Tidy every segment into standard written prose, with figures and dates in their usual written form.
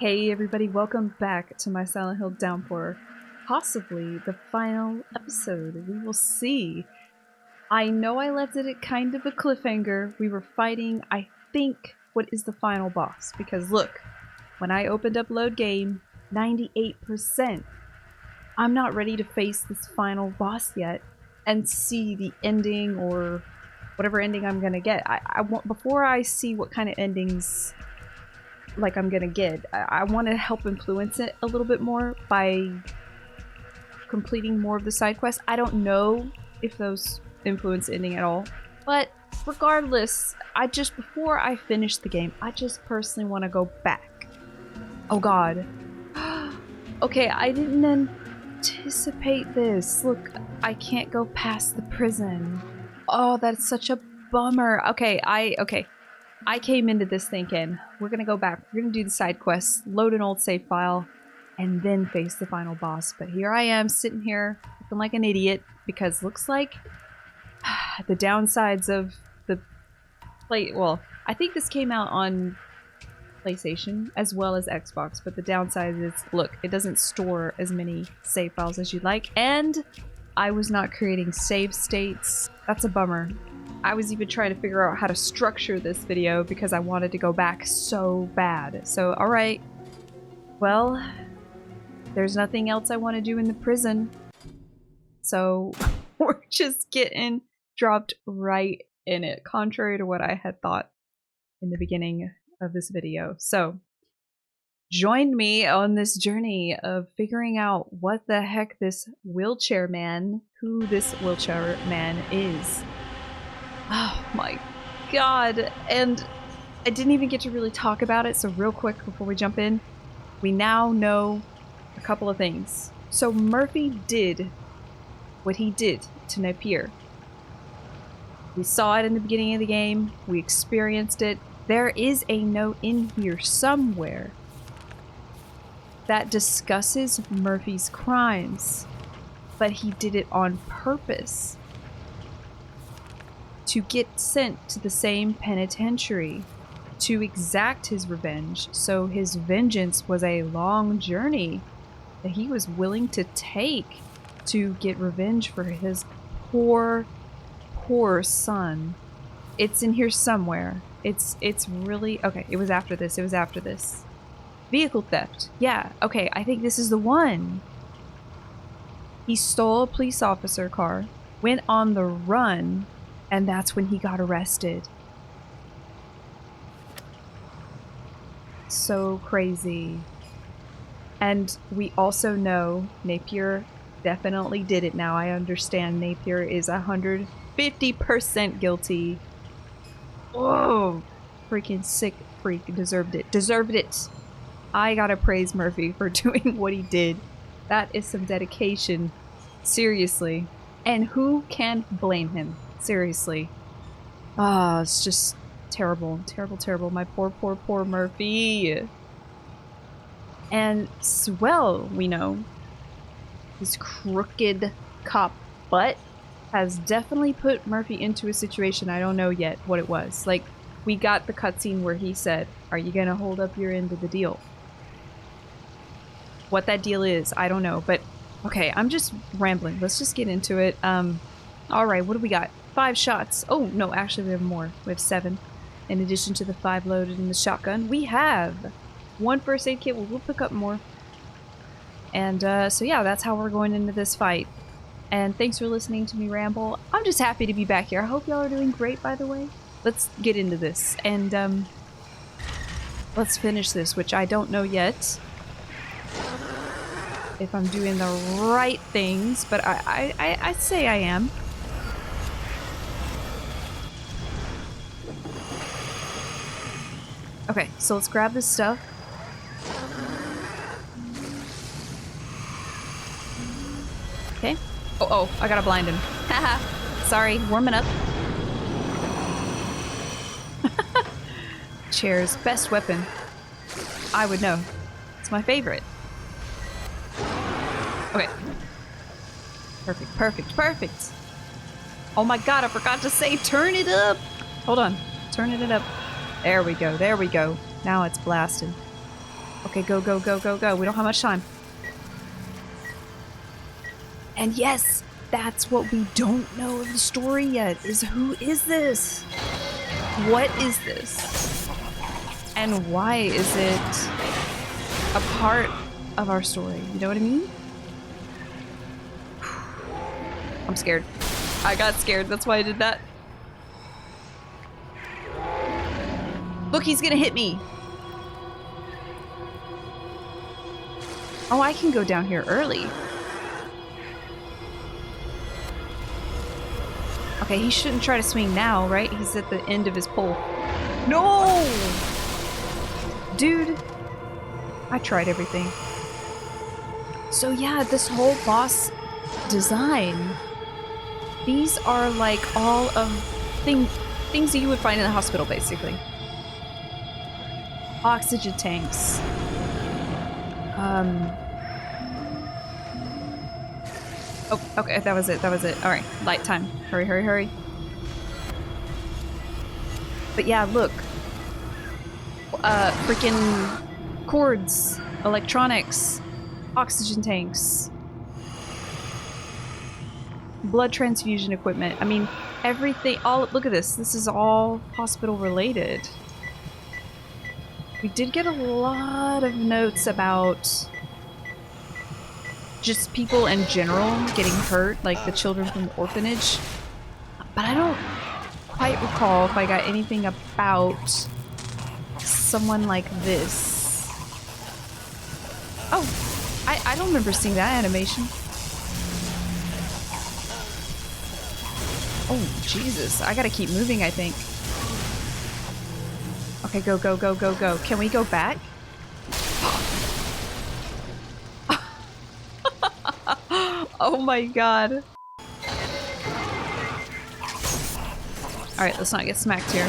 Hey everybody, welcome back to my Silent Hill Downpour. Possibly the final episode. We will see. I know I left it at kind of a cliffhanger. We were fighting, I think, what is the final boss. Because look, when I opened up load game, 98%. I'm not ready to face this final boss yet and see the ending or whatever ending I'm gonna get. I want, before I see what kind of endings like I'm gonna get, I want to help influence it a little bit more by completing more of the side quests. I don't know if those influence ending at all, but regardless, before I finish the game, I just personally want to go back. Oh god. Okay, I didn't anticipate this. Look, I can't go past the prison. Oh, that's such a bummer. Okay, I came into this thinking, we're gonna go back, we're gonna do the side quests, load an old save file, and then face the final boss. But here I am, sitting here, looking like an idiot, because looks like the downsides of the well, I think this came out on PlayStation as well as Xbox, but the downside is, look, it doesn't store as many save files as you'd like, and I was not creating save states. That's a bummer. I was even trying to figure out how to structure this video because I wanted to go back so bad. So, alright. Well, there's nothing else I want to do in the prison. So, we're just getting dropped right in it, contrary to what I had thought in the beginning of this video. So, join me on this journey of figuring out what the heck this wheelchair man, who this wheelchair man is. Oh my god, and I didn't even get to really talk about it, so real quick before we jump in, we now know a couple of things. So Murphy did what he did to Napier. We saw it in the beginning of the game, we experienced it. There is a note in here somewhere that discusses Murphy's crimes, but he did it on purpose. To get sent to the same penitentiary to exact his revenge. So his vengeance was a long journey that he was willing to take to get revenge for his poor, poor son. It's in here somewhere. It's really... Okay, it was after this. It was after this. Vehicle theft. Yeah, okay, I think this is the one. He stole a police officer car, went on the run, and that's when he got arrested. So crazy. And we also know Napier definitely did it now. I understand Napier is 150% guilty. Whoa! Freaking sick freak. Deserved it. Deserved it! I gotta praise Murphy for doing what he did. That is some dedication. Seriously. And who can blame him? Seriously. Ah, it's just terrible. Terrible, terrible. My poor, poor, poor Murphy. And, well, we know his crooked cop butt has definitely put Murphy into a situation. I don't know yet what it was. Like, we got the cutscene where he said, "Are you gonna hold up your end of the deal?" What that deal is, I don't know. But, okay, I'm just rambling. Let's just get into it. Alright, what do we got? 5 shots. Oh, no, actually we have more. We have 7. In addition to the 5 loaded in the shotgun, we have 1 first aid kit. We'll pick up more. And, so yeah, that's how we're going into this fight. And thanks for listening to me ramble. I'm just happy to be back here. I hope y'all are doing great, by the way. Let's get into this. And, let's finish this, which I don't know yet if I'm doing the right things, but I'd say I am. Okay, so let's grab this stuff. Okay. Oh, I gotta blind him. Haha. Sorry, warming up. Chair's best weapon. I would know. It's my favorite. Okay. Perfect, perfect, perfect. Oh my god, I forgot to say turn it up! Hold on. Turning it up. There we go, there we go. Now it's blasting. Okay, go, go, go, go, go. We don't have much time. And yes, that's what we don't know of the story yet, is who is this? What is this? And why is it a part of our story? You know what I mean? I'm scared. I got scared. That's why I did that. Look, he's gonna hit me. Oh, I can go down here early. Okay, he shouldn't try to swing now, right? He's at the end of his pole. No! Dude. I tried everything. So yeah, this whole boss design. These are like all of things that you would find in the hospital, basically. Oxygen tanks. Oh, okay, that was it, that was it. Alright, light time. Hurry, hurry, hurry. But yeah, look. Freaking cords, electronics, oxygen tanks, blood transfusion equipment. I mean, everything, all, look at this. This is all hospital related. We did get a lot of notes about just people in general getting hurt, like the children from the orphanage. But I don't quite recall if I got anything about someone like this. Oh, I don't remember seeing that animation. Oh, Jesus. I gotta keep moving, I think. Okay, go, go, go, go, go. Can we go back? Oh my god. Alright, let's not get smacked here.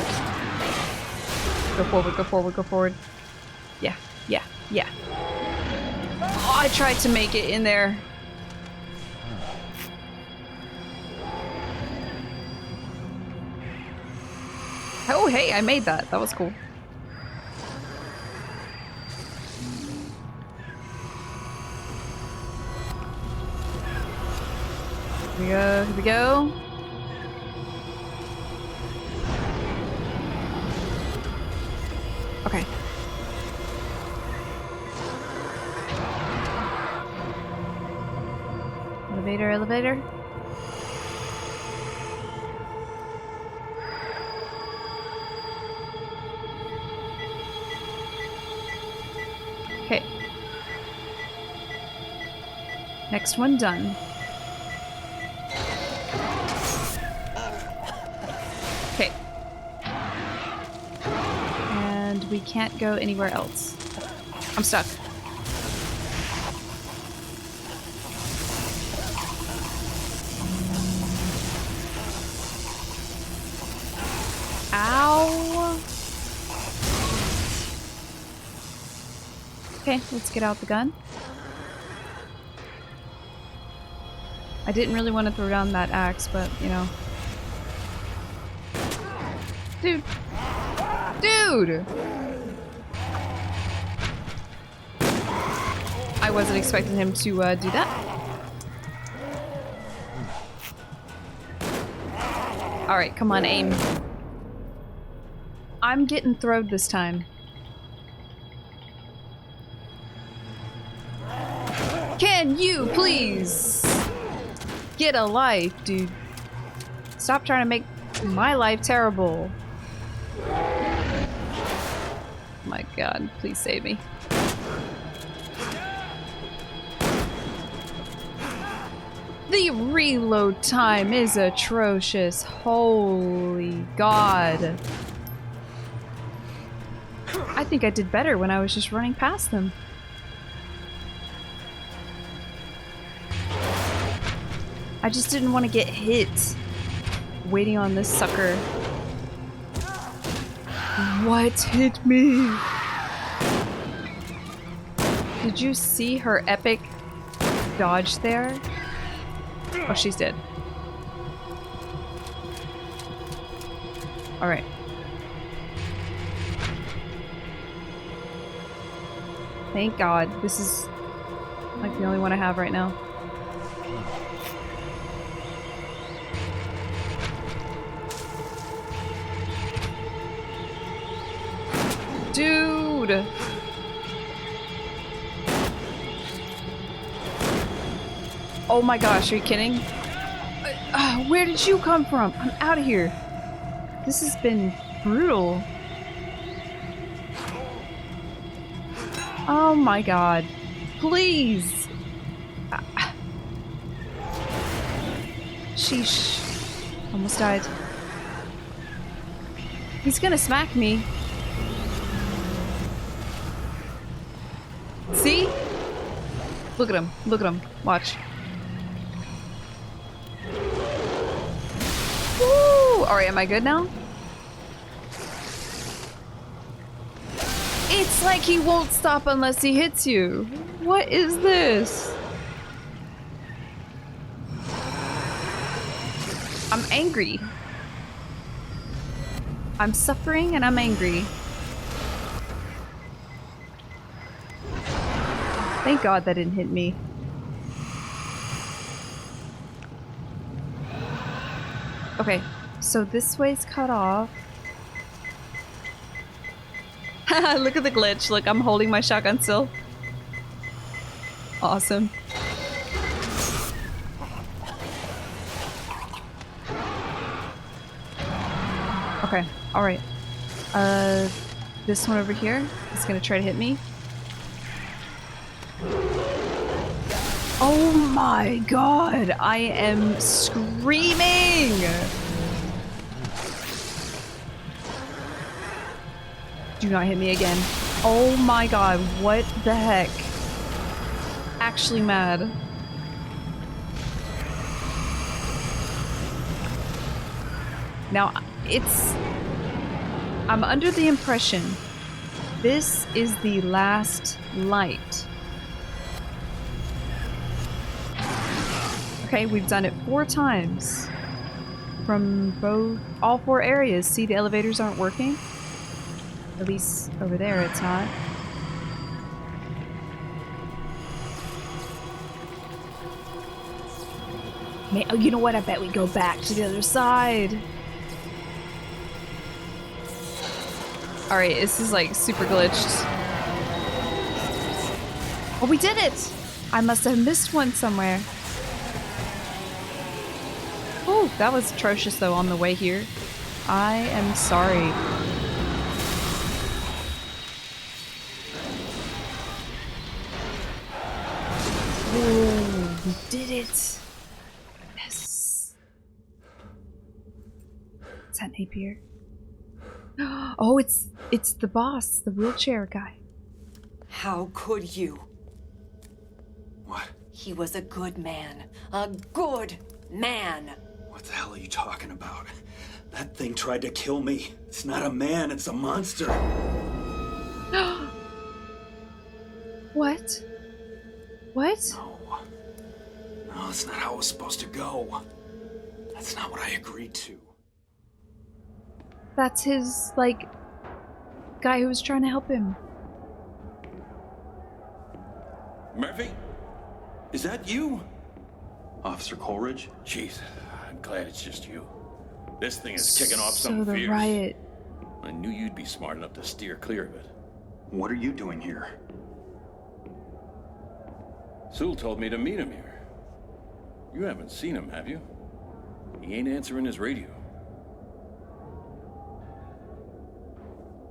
Go forward, go forward, go forward. Yeah, yeah, yeah. Oh, I tried to make it in there. Oh, hey, I made that. That was cool. Here we go, here we go. Okay. Elevator, elevator. Okay. Next one done. Okay. And we can't go anywhere else. I'm stuck. Ow! Okay, let's get out the gun. I didn't really want to throw down that axe, but, you know. Dude! Dude! I wasn't expecting him to do that. Alright, come on, aim. I'm getting throwed this time. Can you please get a life, dude? Stop trying to make my life terrible. My god, please save me. The reload time is atrocious. Holy god. I think I did better when I was just running past them. I just didn't want to get hit waiting on this sucker. What hit me? Did you see her epic dodge there? Oh, she's dead. Alright. Thank God. This is like the only one I have right now. Dude! Oh my gosh, are you kidding? Where did you come from? I'm out of here. This has been brutal. Oh my god. Please! Sheesh. Almost died. He's gonna smack me. See? Look at him. Look at him. Watch. Woo! Alright, am I good now? It's like he won't stop unless he hits you. What is this? I'm angry. I'm suffering and I'm angry. Thank God that didn't hit me. Okay, so this way's cut off. Look at the glitch. Look, I'm holding my shotgun still. Awesome. Okay, alright. This one over here is gonna try to hit me. Oh my god, I am screaming! Do not hit me again. Oh my god, what the heck? Actually mad. Now, I'm under the impression this is the last light. Okay, we've done it 4 times. From all 4 areas. See, the elevators aren't working. At least over there it's not. Oh, you know what? I bet we go back to the other side. Alright, this is like super glitched. Oh, we did it! I must have missed one somewhere. Oh, that was atrocious though on the way here. I am sorry. Oh, we did it. Yes. Is that Napier? Oh, it's the boss, the wheelchair guy. How could you? What? He was a good man. A good man. What the hell are you talking about? That thing tried to kill me. It's not a man, it's a monster. What? What? No. No, that's not how it was supposed to go. That's not what I agreed to. That's his, like, guy who was trying to help him. Murphy? Is that you? Officer Coleridge? Jeez, I'm glad it's just you. This thing is kicking off something So the fierce. riot. I knew you'd be smart enough to steer clear of it. What are you doing here? Sewell told me to meet him here. You haven't seen him, have you? He ain't answering his radio.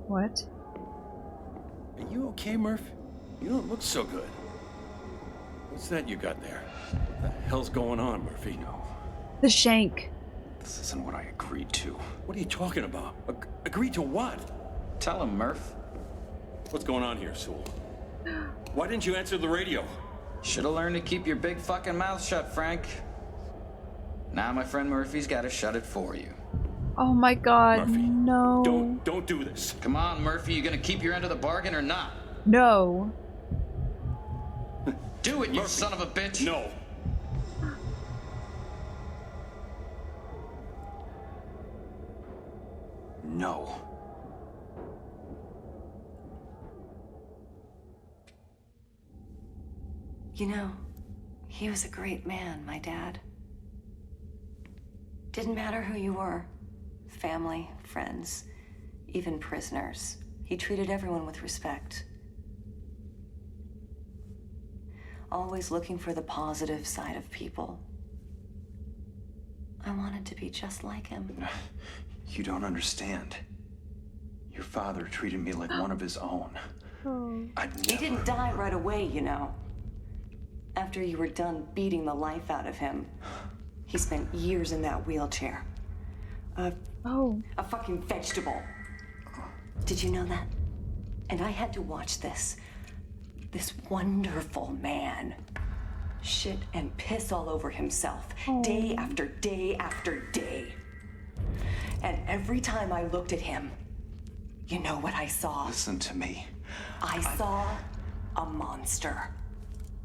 What? Are you okay, Murph? You don't look so good. What's that you got there? What the hell's going on, Murphy? No, The shank. this isn't what I agreed to. What are you talking about? Agree to what? Tell him, Murph. What's going on here, Sewell? Why didn't you answer the radio? Should've learned to keep your big fucking mouth shut, Frank. Now my friend Murphy's gotta shut it for you. Oh my god, Murphy, no. Don't do this. Come on, Murphy, you gonna keep your end of the bargain or not? No. Do it, you Murphy. son of a bitch! No. No. You know, he was a great man, my dad. Didn't matter who you were. Family, friends, even prisoners. He treated everyone with respect. Always looking for the positive side of people. I wanted to be just like him. You don't understand. Your father treated me like one of his own. Oh. He didn't die right away, you know. After you were done beating the life out of him, he spent years in that wheelchair. A fucking vegetable. Did you know that? And I had to watch this wonderful man shit and piss all over himself day after day after day. And every time I looked at him, you know what I saw? Listen to me. I saw a monster.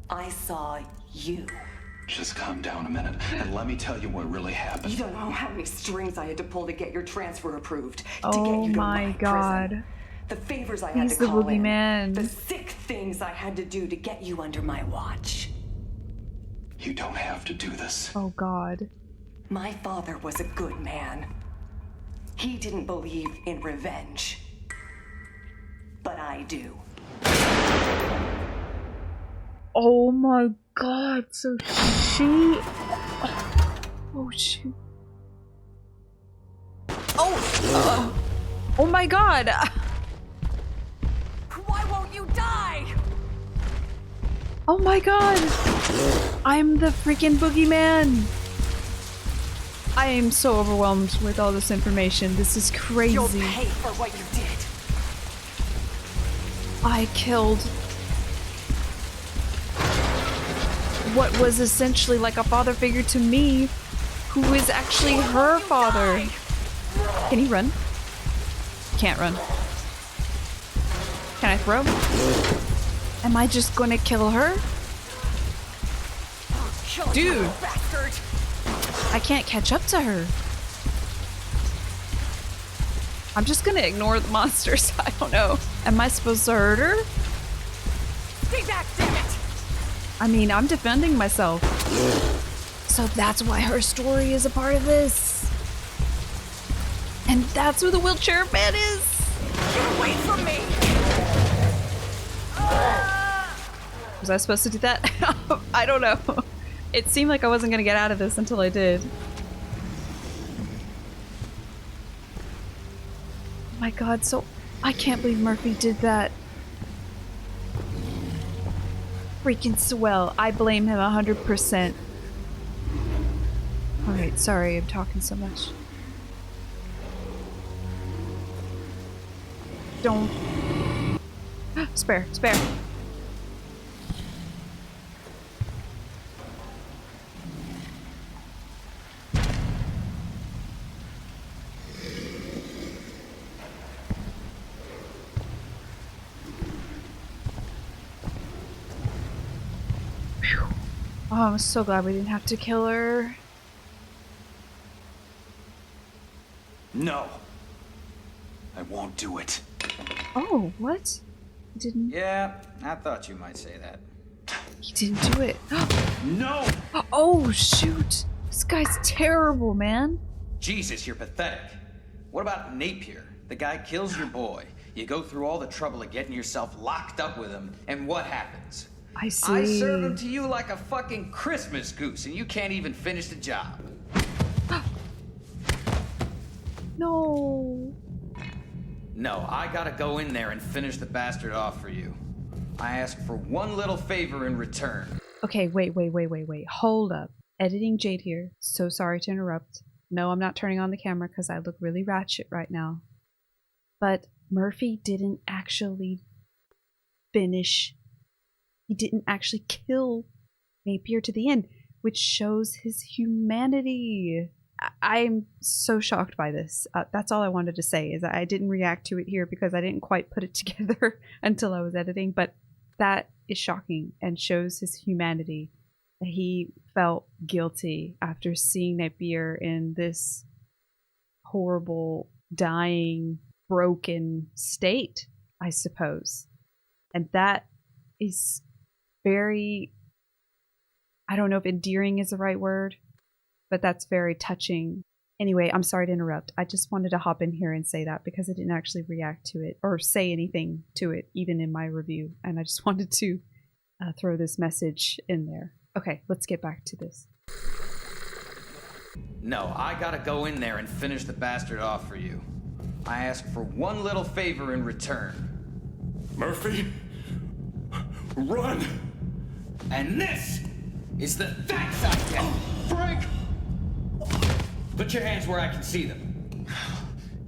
I saw you. Just calm down a minute and let me tell you what really happened. You don't know how many strings I had to pull to get your transfer approved. To Oh get you to my prison. God. The favors I had He's to the call in. Boogeyman. The sick things I had to do to get you under my watch. You don't have to do this. Oh God. My father was a good man. He didn't believe in revenge. But I do. Oh my God. So she. Oh shoot. Oh my God. Why won't you die? Oh my God. I'm the freaking Boogeyman. I am so overwhelmed with all this information. This is crazy. You'll pay for what you did. I killed what was essentially like a father figure to me, who is actually her father. Can he run? Can't run. Can I throw? Am I just gonna kill her? Dude! I can't catch up to her. I'm just gonna ignore the monsters. I don't know. Am I supposed to hurt her? Stay back, damn it! I mean, I'm defending myself. So that's why her story is a part of this. And that's who the wheelchair man is. Get away from me! Was I supposed to do that? I don't know. It seemed like I wasn't gonna get out of this until I did. Oh my God, so I can't believe Murphy did that. Freaking swell. I blame him 100%. Alright, sorry, I'm talking so much. Don't. Spare, spare. Phew. Oh, I'm so glad we didn't have to kill her. No. I won't do it. Oh, what? He didn't. Yeah, I thought you might say that. He didn't do it. No! Oh, shoot. This guy's terrible, man. Jesus, you're pathetic. What about Napier? The guy kills your boy. You go through all the trouble of getting yourself locked up with him, and what happens? I see. I serve him to you like a fucking Christmas goose, and you can't even finish the job. No. No, I gotta go in there and finish the bastard off for you. I ask for one little favor in return. Okay, wait. Hold up. Editing Jade here. So sorry to interrupt. No, I'm not turning on the camera because I look really ratchet right now. But Murphy didn't actually finish. He didn't actually kill Napier to the end, which shows his humanity. I'm so shocked by this. That's all I wanted to say, is I didn't react to it here because I didn't quite put it together until I was editing, but that is shocking and shows his humanity. He felt guilty after seeing Napier in this horrible, dying, broken state, I suppose. And that is very I don't know if endearing is the right word, but that's very touching. Anyway, I'm sorry to interrupt. I just wanted to hop in here and say that because I didn't actually react to it or say anything to it, even in my review. And I just wanted to throw this message in there. Okay, let's get back to this. No, I gotta go in there and finish the bastard off for you. I ask for one little favor in return. Murphy, run! And this is the thanks I get. Frank! Put your hands where I can see them.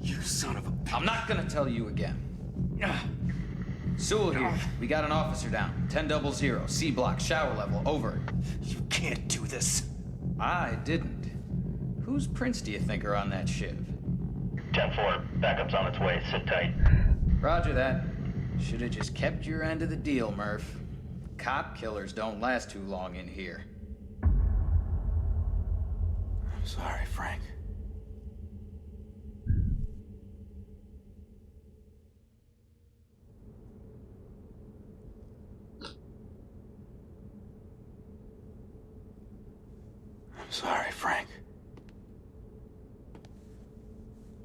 You son of a... I'm not gonna tell you again. Sewell here. We got an officer down. 1000, C block, shower level, over. You can't do this. I didn't. Whose prints do you think are on that shiv? 10-4, backup's on its way. Sit tight. Roger that. Should have just kept your end of the deal, Murph. Cop killers don't last too long in here. I'm sorry, Frank. I'm sorry, Frank.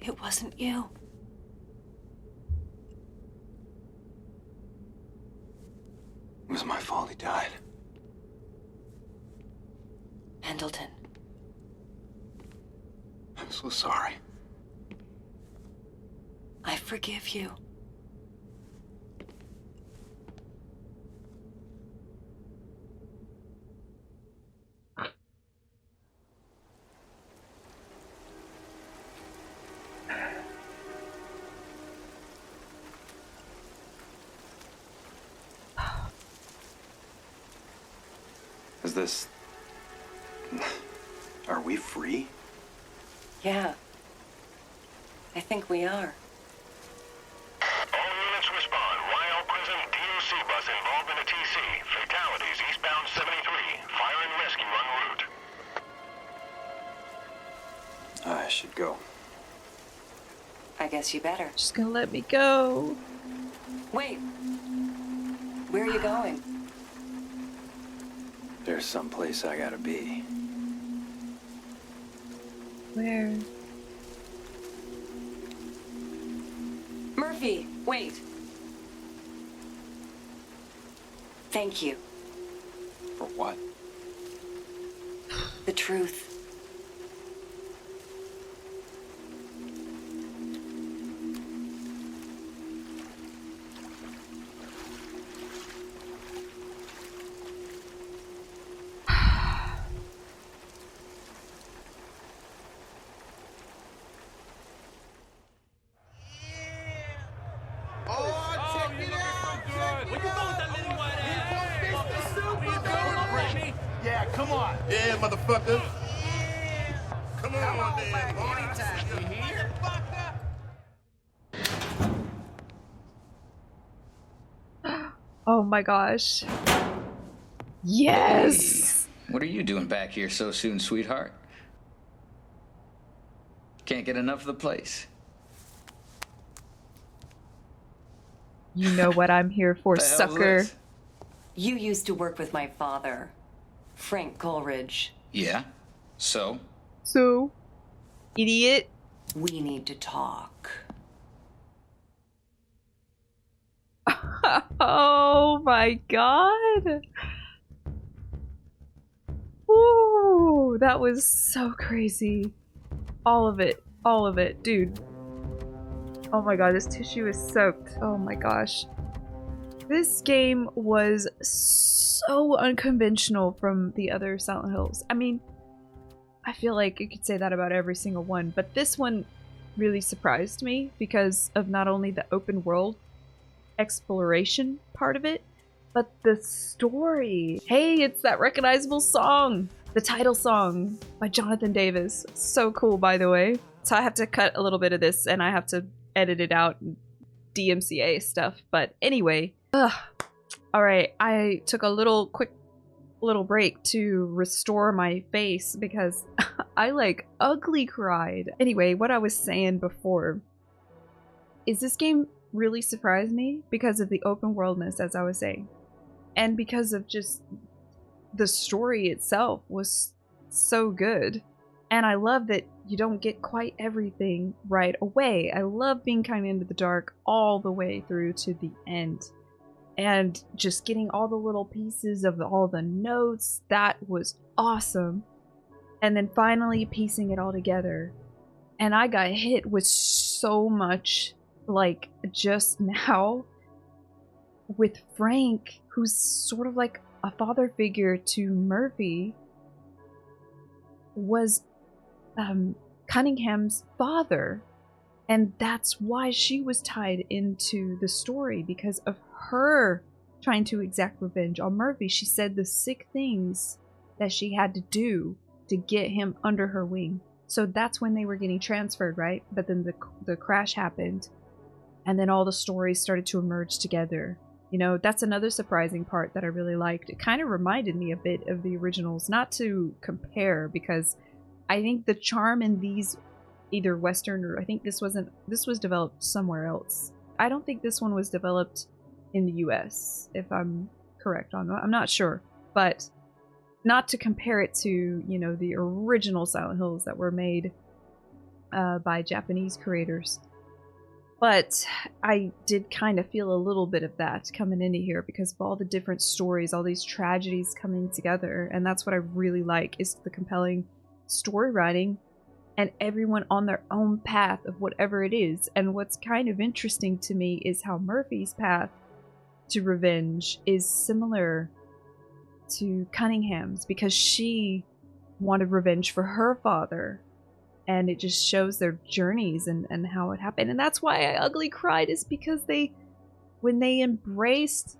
It wasn't you. It was my fault he died. Pendleton. I'm so sorry. I forgive you. Is this... Are we free? Yeah. I think we are. All units respond. Ryle Prison DOC bus involved in a TC. Fatalities eastbound 73. Fire and rescue en route. I should go. I guess you better. Just gonna let me go. Wait. Where are you going? There's someplace I gotta be. Where? Murphy, wait. Thank you. For what? The truth. Yeah, come on. Yeah, motherfucker. Come on, man, boy. You hear? Oh my gosh. Yes! Hey, what are you doing back here so soon, sweetheart? Can't get enough of the place. You know what I'm here for, The hell's sucker. this? You used to work with my father, Frank Coleridge. Yeah? So? So, idiot. We need to talk. Oh my god. Ooh, that was so crazy. All of it, dude. Oh my god, this tissue is soaked. Oh my gosh. This game was so unconventional from the other Silent Hills. I mean, I feel like you could say that about every single one, but this one really surprised me because of not only the open world exploration part of it, but the story. Hey, it's that recognizable song! The title song by Jonathan Davis. So cool, by the way. So I have to cut a little bit of this and I have to edit it out and DMCA stuff. But anyway, alright, I took a quick little break to restore my face because I like ugly cried. Anyway, what I was saying before is this game really surprised me because of the open worldness, as I was saying, and because of just the story itself was so good. And I love that you don't get quite everything right away. I love being kind of into the dark all the way through to the end. And just getting all the little pieces of all the notes, that was awesome. And then finally piecing it all together. And I got hit with so much, like, just now with Frank, who's sort of like a father figure to Murphy, was Cunningham's father. And that's why she was tied into the story, because of her trying to exact revenge on Murphy. She said the sick things that she had to do to get him under her wing. So that's when they were getting transferred, right? But then the crash happened, and then all the stories started to emerge together. You know, that's another surprising part that I really liked. It kind of reminded me a bit of the originals, not to compare, because I think the charm in these, either Western or I think this was developed somewhere else. I don't think this one was developed in the US, if I'm correct on that. I'm not sure, but not to compare it to, you know, the original Silent Hills that were made by Japanese creators. But I did kind of feel a little bit of that coming into here because of all the different stories, all these tragedies coming together. And that's what I really like, is the compelling story writing and everyone on their own path of whatever it is. And what's kind of interesting to me is how Murphy's path to revenge is similar to Cunningham's, because she wanted revenge for her father. And it just shows their journeys and how it happened. And that's why I ugly cried, is because when they embraced,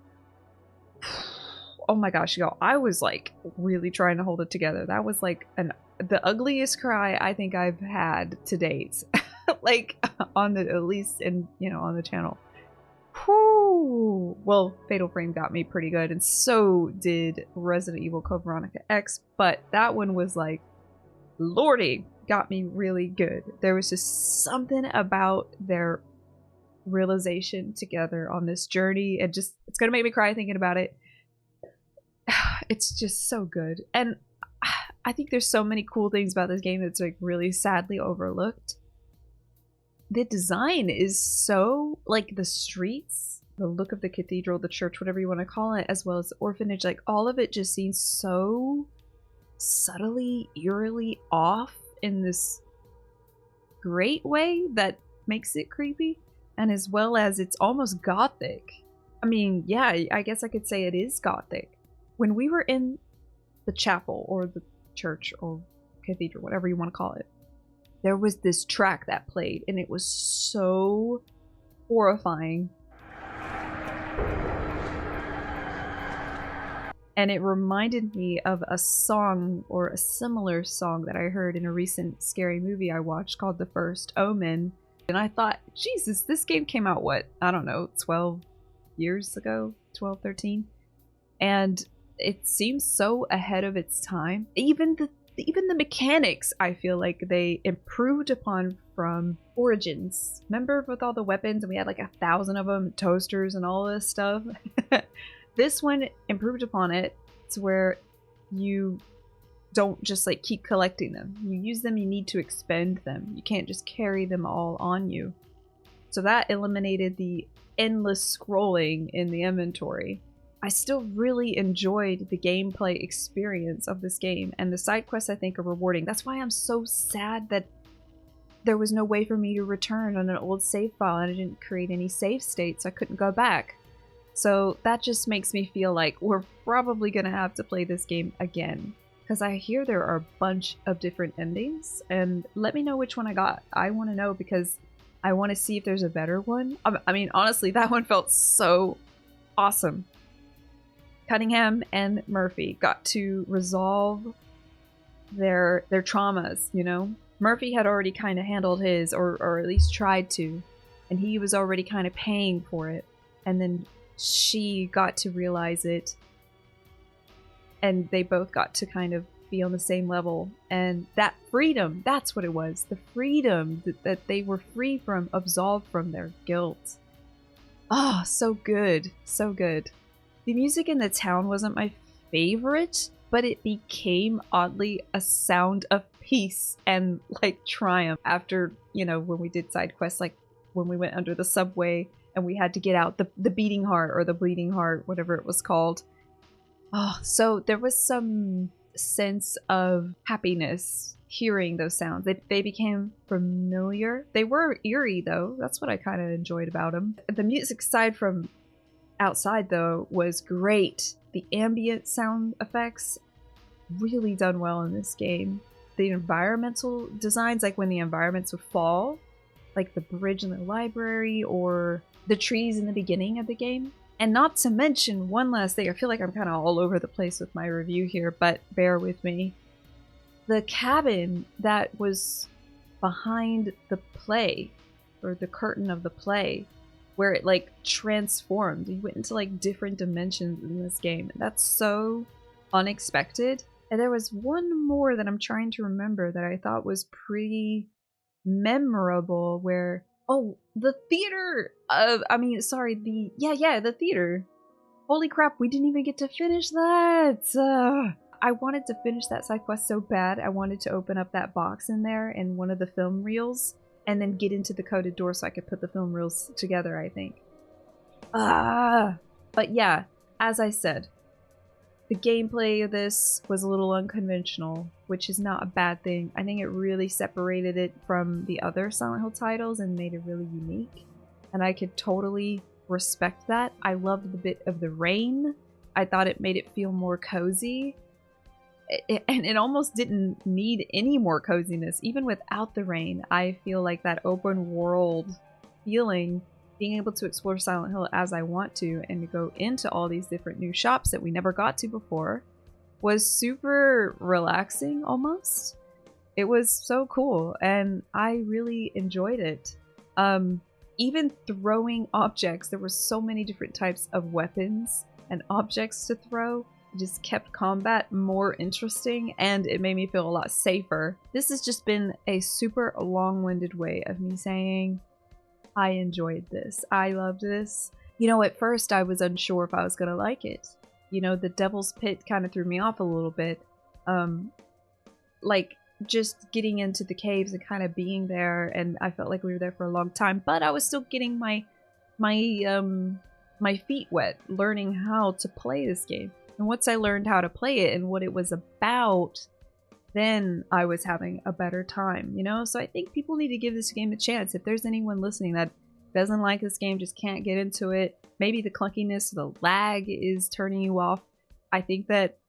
oh my gosh, y'all, I was like really trying to hold it together. That was like the ugliest cry I think I've had to date. Like on the, at least in, you know, on the channel. Whew. Well, Fatal Frame got me pretty good, and so did Resident Evil Code Veronica X, but that one was like, lordy, got me really good. There was just something about their realization together on this journey, and just, it's gonna make me cry thinking about it. It's just so good. And I think there's so many cool things about this game that's like really sadly overlooked. The design is so, like, the streets, the look of the cathedral, the church, whatever you want to call it, as well as the orphanage, like all of it just seems so subtly, eerily off in this great way that makes it creepy, and as well as it's almost gothic. I mean, yeah, I guess I could say it is gothic. When we were in the chapel or the church or cathedral, whatever you want to call it, there was this track that played, and it was so horrifying. And it reminded me of a song, or a similar song, that I heard in a recent scary movie I watched called The First Omen. And I thought, Jesus, this game came out, what? I don't know, 12 years ago? 12, 13? And it seems so ahead of its time. Even the mechanics, I feel like they improved upon from Origins. Remember with all the weapons, and we had like 1,000 of them, toasters and all this stuff? This one improved upon it to where you don't just like keep collecting them. You use them, you need to expend them. You can't just carry them all on you. So that eliminated the endless scrolling in the inventory. I still really enjoyed the gameplay experience of this game, and the side quests I think are rewarding. That's why I'm so sad that there was no way for me to return on an old save file, and I didn't create any save states, so I couldn't go back. So that just makes me feel like we're probably gonna have to play this game again, because I hear there are a bunch of different endings, and let me know which one I got. I want to know, because I want to see if there's a better one. I mean, honestly, that one felt so awesome. Cunningham and Murphy got to resolve their traumas, you know? Murphy had already kind of handled his, or at least tried to, and he was already kind of paying for it. And then she got to realize it, and they both got to kind of be on the same level. And that freedom, that's what it was. The freedom that they were free from, absolved from their guilt. Oh, so good. So good. The music in the town wasn't my favorite, but it became oddly a sound of peace and like triumph after, you know, when we did side quests, like when we went under the subway and we had to get out the beating heart or the bleeding heart, whatever it was called. Oh, so there was some sense of happiness hearing those sounds. They became familiar. They were eerie though. That's what I kind of enjoyed about them. The music aside from outside though was great. The ambient sound effects really done well in this game. The environmental designs, like when the environments would fall, like the bridge in the library or the trees in the beginning of the game. And not to mention one last thing, I feel like I'm kind of all over the place with my review here, but bear with me. The cabin that was behind the play, or the curtain of the play, where it like transformed. You went into like different dimensions in this game. That's so unexpected. And there was one more that I'm trying to remember that I thought was pretty memorable where, oh, the theater! The theater. Holy crap, we didn't even get to finish that! I wanted to finish that side quest so bad. I wanted to open up that box in there and one of the film reels and then get into the coded door so I could put the film reels together, I think. But yeah, as I said, the gameplay of this was a little unconventional, which is not a bad thing. I think it really separated it from the other Silent Hill titles and made it really unique. And I could totally respect that. I loved the bit of the rain. I thought it made it feel more cozy. And it almost didn't need any more coziness. Even without the rain, I feel like that open world feeling, being able to explore Silent Hill as I want to and to go into all these different new shops that we never got to before, was super relaxing almost. It was so cool and I really enjoyed it. Even throwing objects, there were so many different types of weapons and objects to throw. It just kept combat more interesting and it made me feel a lot safer. This has just been a super long-winded way of me saying I enjoyed this. I loved this. You know, at first I was unsure if I was gonna like it. You know, the Devil's Pit kind of threw me off a little bit. Like just getting into the caves and kind of being there, and I felt like we were there for a long time, but I was still getting my feet wet, learning how to play this game. And once I learned how to play it and what it was about, then I was having a better time, you know? So I think people need to give this game a chance. If there's anyone listening that doesn't like this game, just can't get into it, maybe the clunkiness, the lag is turning you off, I think that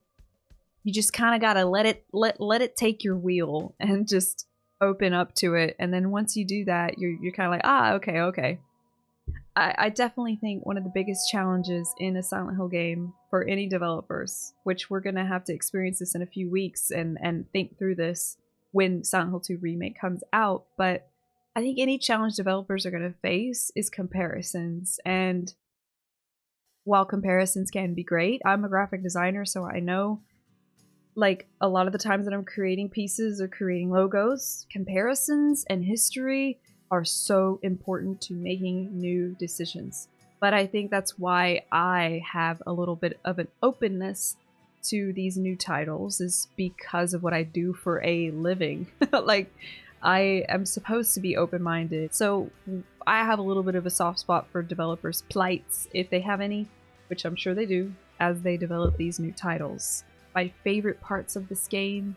you just kind of gotta let it take your wheel and just open up to it. And then once you do that, you're kind of like, okay. I definitely think one of the biggest challenges in a Silent Hill game for any developers, which we're going to have to experience this in a few weeks and think through this when Silent Hill 2 Remake comes out, but I think any challenge developers are going to face is comparisons. And while comparisons can be great, I'm a graphic designer, so I know like a lot of the times that I'm creating pieces or creating logos, comparisons and history are so important to making new decisions. But I think that's why I have a little bit of an openness to these new titles, is because of what I do for a living. Like, I am supposed to be open-minded. So I have a little bit of a soft spot for developers' plights, if they have any, which I'm sure they do, as they develop these new titles. My favorite parts of this game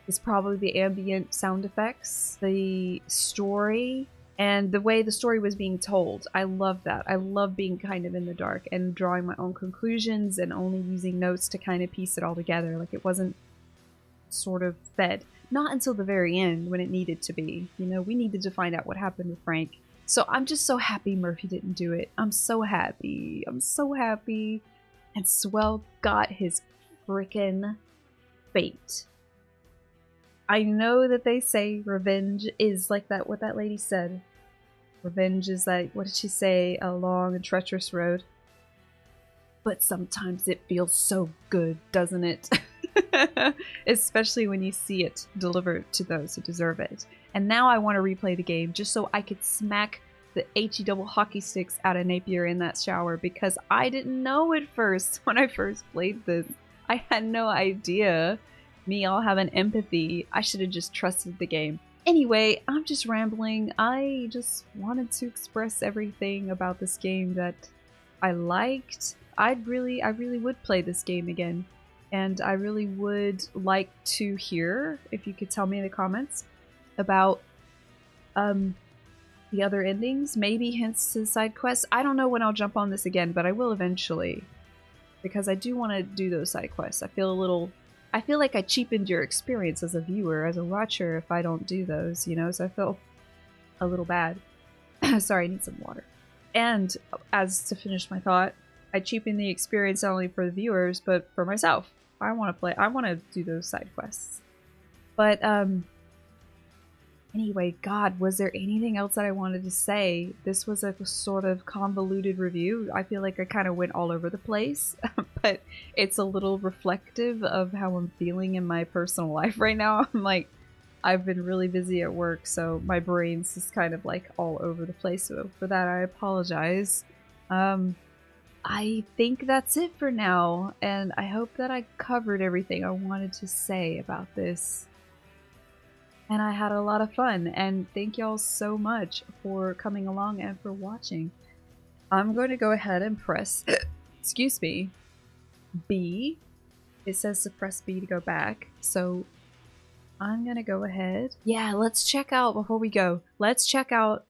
is probably the ambient sound effects, the story, and the way the story was being told. I love that. I love being kind of in the dark and drawing my own conclusions and only using notes to kind of piece it all together. Like, it wasn't sort of fed. Not until the very end when it needed to be. You know, we needed to find out what happened with Frank. So I'm just so happy Murphy didn't do it. I'm so happy. I'm so happy. And Swell got his frickin' fate. I know that they say revenge is like that, what that lady said. Revenge is like, what did she say? A long and treacherous road. But sometimes it feels so good, doesn't it? Especially when you see it delivered to those who deserve it. And now I want to replay the game just so I could smack the HE double hockey sticks out of Napier in that shower, because I didn't know at first when I first played this. I had no idea. Me all having empathy. I should have just trusted the game. Anyway, I'm just rambling. I just wanted to express everything about this game that I liked. I really would play this game again. And I really would like to hear, if you could tell me in the comments, about the other endings, maybe hints to the side quests. I don't know when I'll jump on this again, but I will eventually. Because I do want to do those side quests. I feel like I cheapened your experience as a viewer, as a watcher, if I don't do those, you know? So I feel a little bad. Sorry, I need some water. And as to finish my thought, I cheapen the experience not only for the viewers, but for myself. I want to do those side quests. But, anyway, God, was there anything else that I wanted to say? This was a sort of convoluted review. I feel like I kind of went all over the place, but it's a little reflective of how I'm feeling in my personal life right now. I'm like, I've been really busy at work, so my brain's just kind of like all over the place. So for that, I apologize. I think that's it for now, and I hope that I covered everything I wanted to say about this. And I had a lot of fun, and thank y'all so much for coming along and for watching. I'm going to go ahead and press, excuse me, B. It says to press B to go back, so I'm going to go ahead. Yeah, let's check out, before we go, let's check out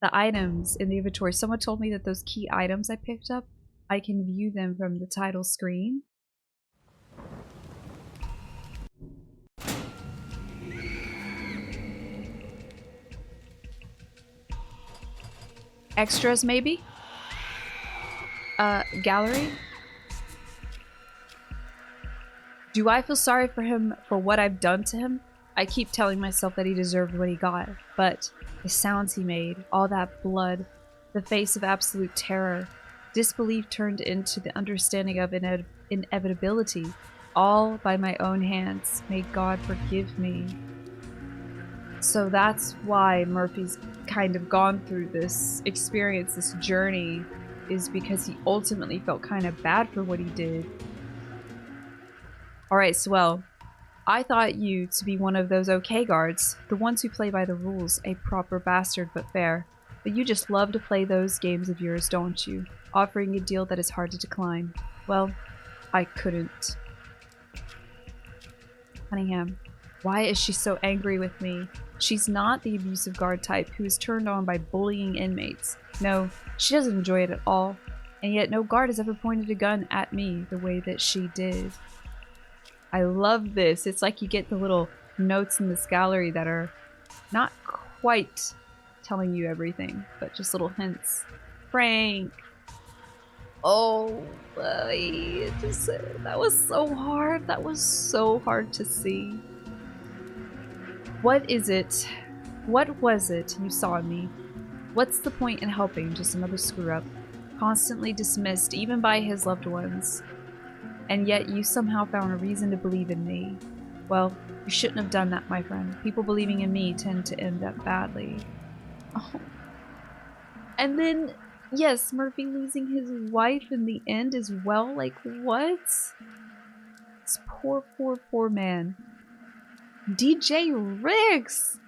the items in the inventory. Someone told me that those key items I picked up, I can view them from the title screen. Extras, maybe? Gallery? Do I feel sorry for him for what I've done to him? I keep telling myself that he deserved what he got, but the sounds he made, all that blood, the face of absolute terror, disbelief turned into the understanding of inevitability, all by my own hands. May God forgive me. So that's why Murphy's kind of gone through this experience, this journey, is because he ultimately felt kind of bad for what he did. Alright, Swell. I thought you to be one of those okay guards, the ones who play by the rules, a proper bastard but fair. But you just love to play those games of yours, don't you? Offering a deal that is hard to decline. Well, I couldn't. Cunningham. Why is she so angry with me? She's not the abusive guard type who is turned on by bullying inmates. No, she doesn't enjoy it at all. And yet no guard has ever pointed a gun at me the way that she did. I love this. It's like you get the little notes in this gallery that are not quite telling you everything, but just little hints. Frank! Oh, buddy. That was so hard. That was so hard to see. What is it? What was it you saw in me? What's the point in helping just another screw-up? Constantly dismissed, even by his loved ones. And yet you somehow found a reason to believe in me. Well, you shouldn't have done that, my friend. People believing in me tend to end up badly. Oh. And then, yes, Murphy losing his wife in the end as well. Like, what? This poor, poor, poor man. DJ Riggs!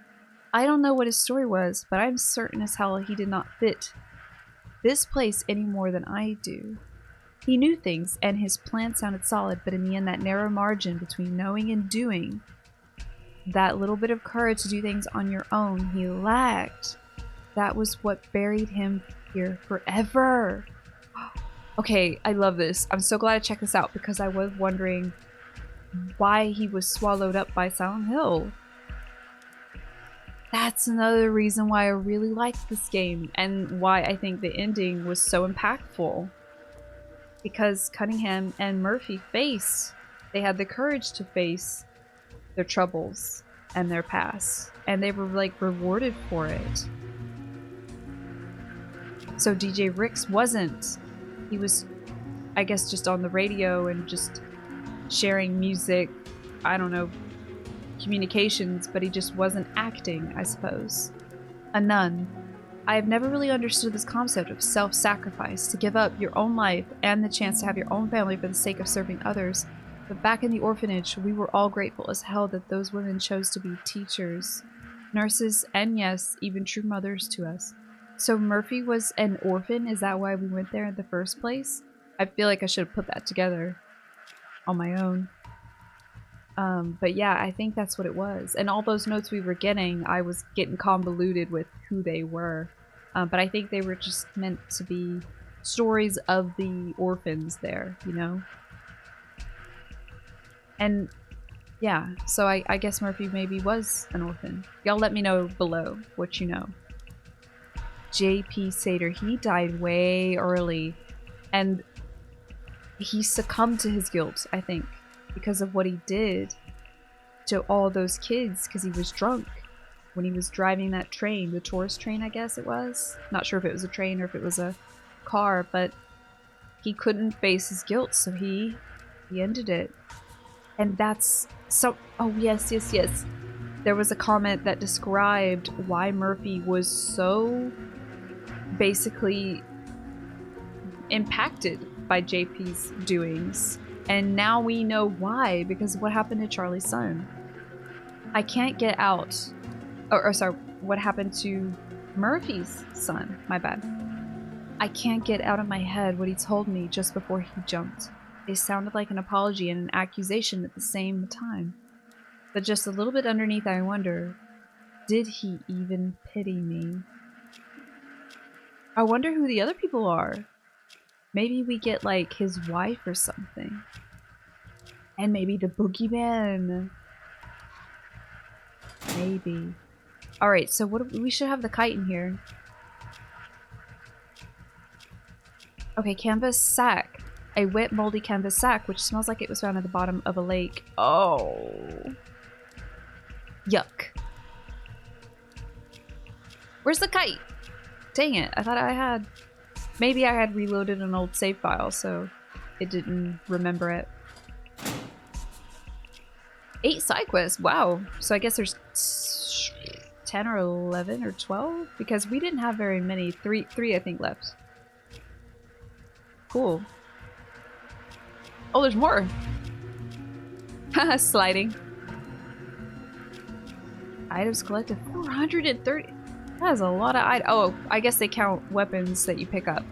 I don't know what his story was, but I'm certain as hell he did not fit this place any more than I do. He knew things, and his plan sounded solid, but in the end, that narrow margin between knowing and doing, that little bit of courage to do things on your own, he lacked. That was what buried him here forever. Okay, I love this. I'm so glad I checked this out, because I was wondering why he was swallowed up by Silent Hill. That's another reason why I really liked this game, and why I think the ending was so impactful. Because Cunningham and Murphy they had the courage to face their troubles and their past, and they were like rewarded for it. So DJ Riggs wasn't. He was, I guess, just on the radio and just sharing music, I don't know, communications, but he just wasn't acting, I suppose. A nun. I have never really understood this concept of self-sacrifice, to give up your own life and the chance to have your own family for the sake of serving others. But back in the orphanage, we were all grateful as hell that those women chose to be teachers, nurses, and yes, even true mothers to us. So Murphy was an orphan? Is that why we went there in the first place? I feel like I should have put that together on my own. But yeah, I think that's what it was. And all those notes we were getting, I was getting convoluted with who they were. But I think they were just meant to be stories of the orphans there, you know? And yeah, so I guess Murphy maybe was an orphan. Y'all let me know below what you know. J.P. Sater, he died way early. And he succumbed to his guilt, I think, because of what he did to all those kids, because he was drunk when he was driving that train, the tourist train, I guess it was. Not sure if it was a train or if it was a car, but he couldn't face his guilt, so he ended it. And that's so... Oh, yes. There was a comment that described why Murphy was so basically impacted by JP's doings. And now we know why, because what happened to Charlie's son? I can't get out... Or sorry, what happened to Murphy's son? My bad. I can't get out of my head what he told me just before he jumped. It sounded like an apology and an accusation at the same time. But just a little bit underneath, I wonder, did he even pity me? I wonder who the other people are. Maybe we get, like, his wife or something. And maybe the Boogeyman. Maybe. Alright, so what we should have the kite in here. Okay, canvas sack. A wet, moldy canvas sack, which smells like it was found at the bottom of a lake. Oh. Yuck. Where's the kite? Dang it, I thought I had... Maybe I had reloaded an old save file, so it didn't remember it. 8 side quests, wow. So I guess there's 10 or 11 or 12? Because we didn't have very many. Three I think left. Cool. Oh, there's more. Haha, sliding. Items collected 430. That is a lot of items. Oh, I guess they count weapons that you pick up.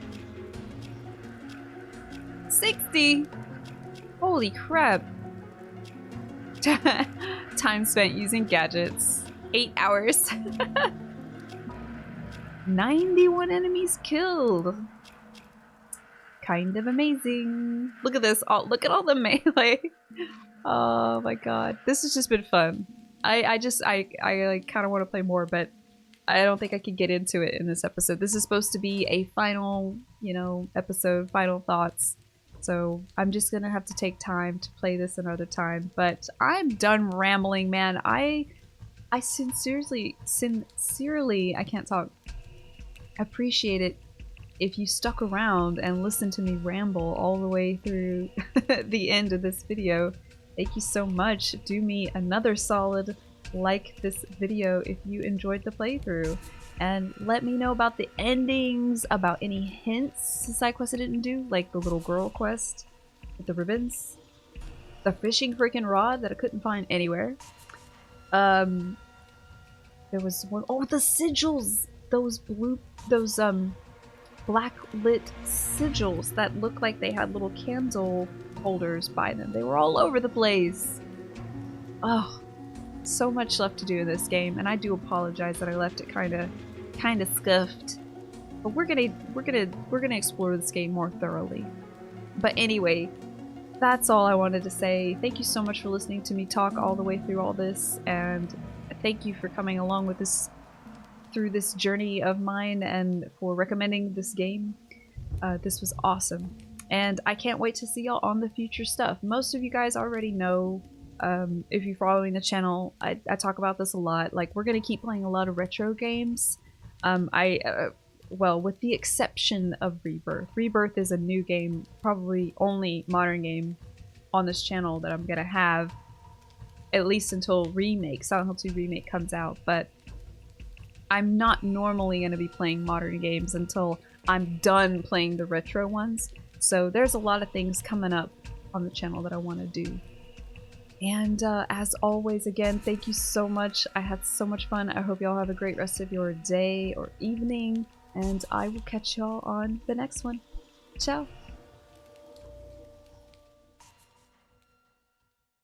60! Holy crap. Time spent using gadgets. 8 hours. 91 enemies killed. Kind of amazing. Look at this. Oh, look at all the melee. Oh my god. This has just been fun. I like kind of want to play more, but I don't think I can get into it in this episode. This is supposed to be a final, you know, episode, final thoughts. So I'm just gonna have to take time to play this another time. But I'm done rambling, man. I sincerely, I can't talk, appreciate it if you stuck around and listened to me ramble all the way through the end of this video. Thank you so much. Do me another solid, like this video if you enjoyed the playthrough, and let me know about the endings, about any hints to side quests I didn't do, like the little girl quest with the ribbons, the fishing freaking rod that I couldn't find anywhere. There was one, oh, the sigils, those black lit sigils that looked like they had little candle holders by them. They were all over the place. Oh, so much left to do in this game, and I do apologize that I left it kind of scuffed. But we're gonna explore this game more thoroughly. But anyway, that's all I wanted to say. Thank you so much for listening to me talk all the way through all this, and thank you for coming along with this through this journey of mine and for recommending this game. This was awesome. And I can't wait to see y'all on the future stuff. Most of you guys already know, if you're following the channel, I talk about this a lot. Like, we're going to keep playing a lot of retro games. Well, with the exception of Rebirth. Rebirth is a new game, probably only modern game on this channel that I'm going to have, at least until Remake, Silent Hill 2 Remake comes out. But I'm not normally going to be playing modern games until I'm done playing the retro ones. So there's a lot of things coming up on the channel that I want to do. And as always, again, thank you so much. I had so much fun. I hope y'all have a great rest of your day or evening, and I will catch y'all on the next one. Ciao!